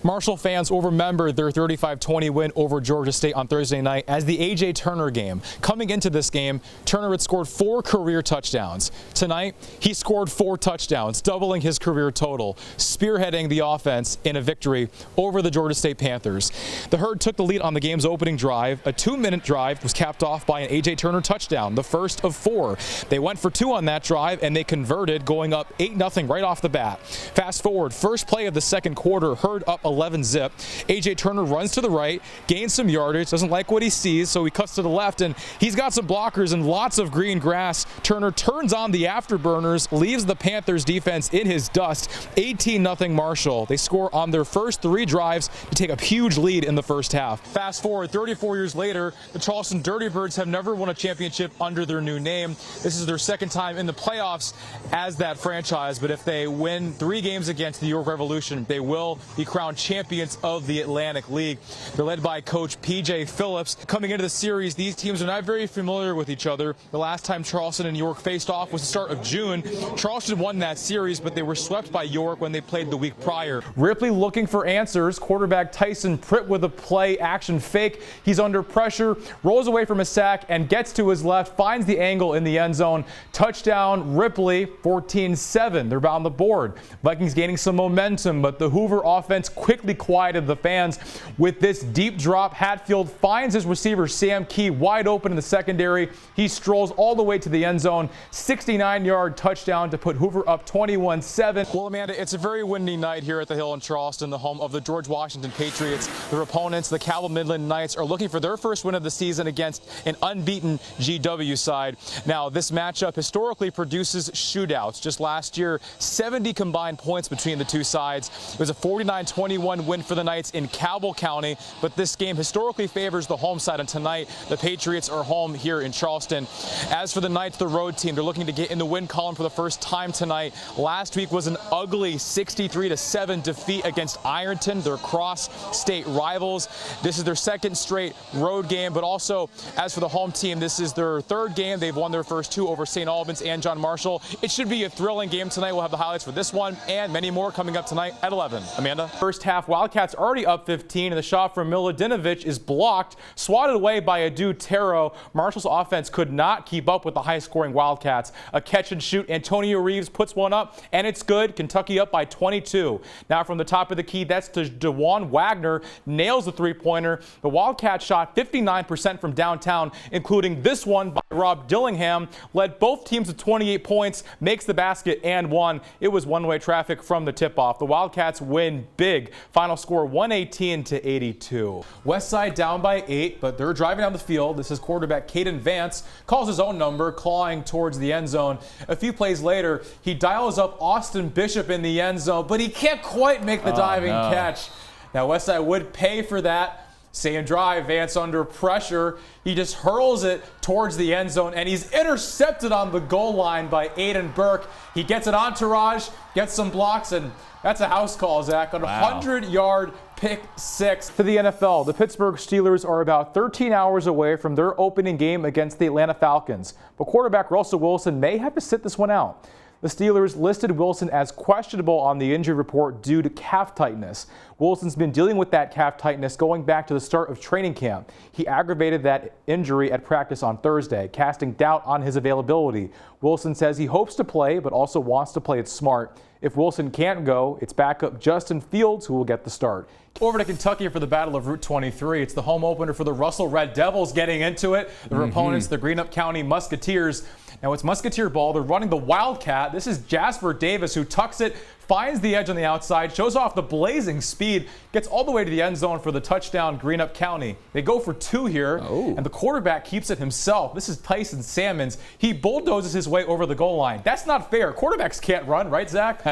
Marshall fans will remember their 35-20 win over Georgia State on Thursday night as the A.J. Turner game. Coming into this game, Turner had scored 4 career touchdowns. Tonight, he scored 4 touchdowns, doubling his career total, spearheading the offense in a victory over the Georgia State Panthers. The Herd took the lead on the game's opening drive. A 2-minute drive was capped off by an A.J. Turner touchdown, the first of 4. They went for 2 on that drive, and they converted, going up 8-0 right off the bat. Fast forward, first play of the second quarter, Herd up 11-zip. A.J. Turner runs to the right, gains some yardage, doesn't like what he sees, so he cuts to the left, and he's got some blockers and lots of green grass. Turner turns on the afterburners, leaves the Panthers defense in his dust. 18-0 Marshall. They score on their first 3 drives to take a huge lead in the first half. Fast forward 34 years later, the Charleston Dirty Birds have never won a championship under their new name. This is their second time in the playoffs as that franchise, but if they win 3 games against the York Revolution, they will be crowned champions of the Atlantic League. They're led by coach P.J. Phillips. Coming into the series, these teams are not very familiar with each other. The last time Charleston and York faced off was the start of June. Charleston won that series, but they were swept by York when they played the week prior. Ripley looking for answers. Quarterback Tyson Pritt with a play action fake. He's under pressure, rolls away from a sack, and gets to his left, finds the angle in the end zone. Touchdown Ripley, 14-7. They're on the board. Vikings gaining some momentum, but the Hoover offense quickly quieted the fans with this deep drop. Hatfield finds his receiver Sam Key wide open in the secondary. He strolls all the way to the end zone. 69-yard touchdown to put Hoover up 21-7. Well, Amanda, it's a very windy night here at the Hill in Charleston, the home of the George Washington Patriots. Their opponents, the Cabell Midland Knights, are looking for their first win of the season against an unbeaten GW side. Now, this matchup historically produces shootouts. Just last year, 70 combined points between the two sides. It was a 49-21 win for the Knights in Cabell County, but this game historically favors the home side, and tonight the Patriots are home here in Charleston. As for the Knights, the road team, they're looking to get in the win column for the first time tonight. Last week was an ugly 63-7 defeat against Ironton, their cross-state rivals. This is their second straight road game, but also as for the home team, this is their 3rd game. They've won their first 2 over St. Albans and John Marshall. It should be a thrilling game tonight. We'll have the highlights for this one and many more coming up tonight at 11. Amanda? First half, Wildcats already up 15, and the shot from Miladinovich is blocked, swatted away by Adu Taro. Marshall's offense could not keep up with the high-scoring Wildcats. A catch and shoot. Antonio Reeves puts one up, and it's good. Kentucky up by 22. Now from the top of the key, that's to DeJuan Wagner. Nails the three-pointer. The Wildcats shot 59% from downtown, including this one by Rob Dillingham. Led both teams to 28 points, makes the basket and one. It was one-way traffic from the tip-off. The Wildcats win big. Final score 118-82. Westside down by 8, but they're driving down the field. This is quarterback Caden Vance, calls his own number, clawing towards the end zone. A few plays later, he dials up Austin Bishop in the end zone, but he can't quite make the diving catch. Now Westside would pay for that. Same drive, Vance under pressure. He just hurls it towards the end zone, and he's intercepted on the goal line by Aiden Burke. He gets an entourage, gets some blocks, and that's a house call, Zach, on a 100-yard pick 6. To the NFL, the Pittsburgh Steelers are about 13 hours away from their opening game against the Atlanta Falcons, but quarterback Russell Wilson may have to sit this one out. The Steelers listed Wilson as questionable on the injury report due to calf tightness. Wilson's been dealing with that calf tightness going back to the start of training camp. He aggravated that injury at practice on Thursday, casting doubt on his availability. Wilson says he hopes to play, but also wants to play it smart. If Wilson can't go, it's backup Justin Fields who will get the start. Over to Kentucky for the Battle of Route 23. It's the home opener for the Russell Red Devils getting into it. Their opponents, the Greenup County Musketeers. Now it's Musketeer ball. They're running the Wildcat. This is Jasper Davis who tucks it, finds the edge on the outside, shows off the blazing speed, gets all the way to the end zone for the touchdown, Greenup County. They go for 2 here, and the quarterback keeps it himself. This is Tyson Salmons. He bulldozes his way over the goal line. That's not fair. Quarterbacks can't run, right, Zach?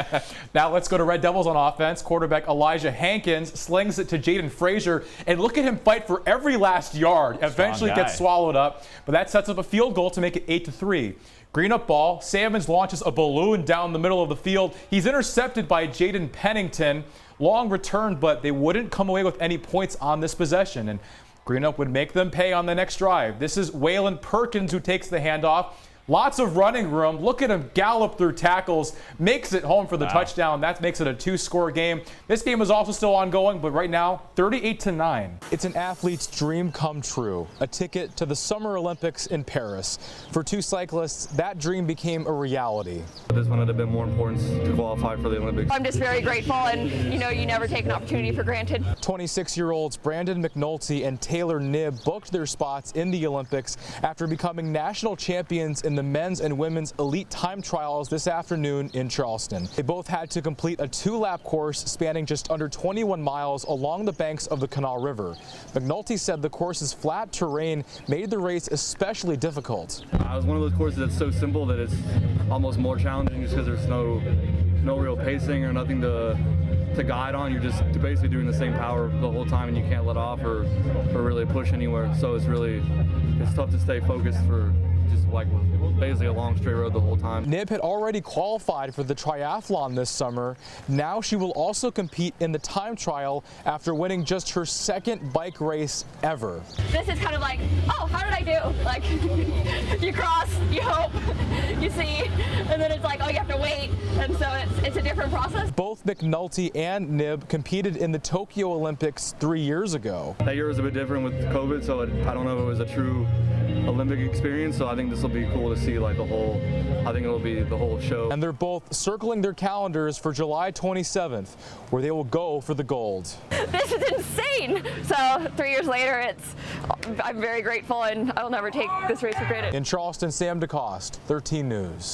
Now let's go to Red Devils on offense. Quarterback Elijah Hankins slings it to Jaden Frazier, and look at him fight for every last yard. Eventually gets swallowed up, but that sets up a field goal to make it 8-3. Greenup ball. Salmons launches a balloon down the middle of the field. He's intercepted by Jaden Pennington. Long return, but they wouldn't come away with any points on this possession. And Greenup would make them pay on the next drive. This is Waylon Perkins who takes the handoff. Lots of running room. Look at him gallop through tackles, makes it home for the touchdown. That makes it a 2-score game. This game is also still ongoing, but right now, 38-9. It's an athlete's dream come true, a ticket to the Summer Olympics in Paris. For 2 cyclists, that dream became a reality. This one had been more important to qualify for the Olympics. I'm just very grateful, and you never take an opportunity for granted. 26-year-olds Brandon McNulty and Taylor Knibb booked their spots in the Olympics after becoming national champions in the men's and women's elite time trials this afternoon in Charleston. They both had to complete a 2-lap course spanning just under 21 miles along the banks of the Canal River. McNulty said the course's flat terrain made the race especially difficult. It was one of those courses that's so simple that it's almost more challenging just because there's no real pacing or nothing to guide on. You're just basically doing the same power the whole time, and you can't let off or really push anywhere. So it's tough to stay focused for just like basically a long straight road the whole time. Knibb had already qualified for the triathlon this summer. Now she will also compete in the time trial after winning just her 2nd bike race ever. This is kind of like, oh, how did I do? Like, you cross, you hope, you see, and then it's like, oh, you have to wait. And so it's a different process. Both McNulty and Knibb competed in the Tokyo Olympics 3 years ago. That year was a bit different with COVID, so I don't know if it was a true Olympic experience, so I think this will be cool to see like I think it'll be the whole show. And they're both circling their calendars for July 27th, where they will go for the gold. This is insane. So 3 years later, I'm very grateful, and I'll never take this race for granted. In Charleston, Sam DeCoste, 13 News.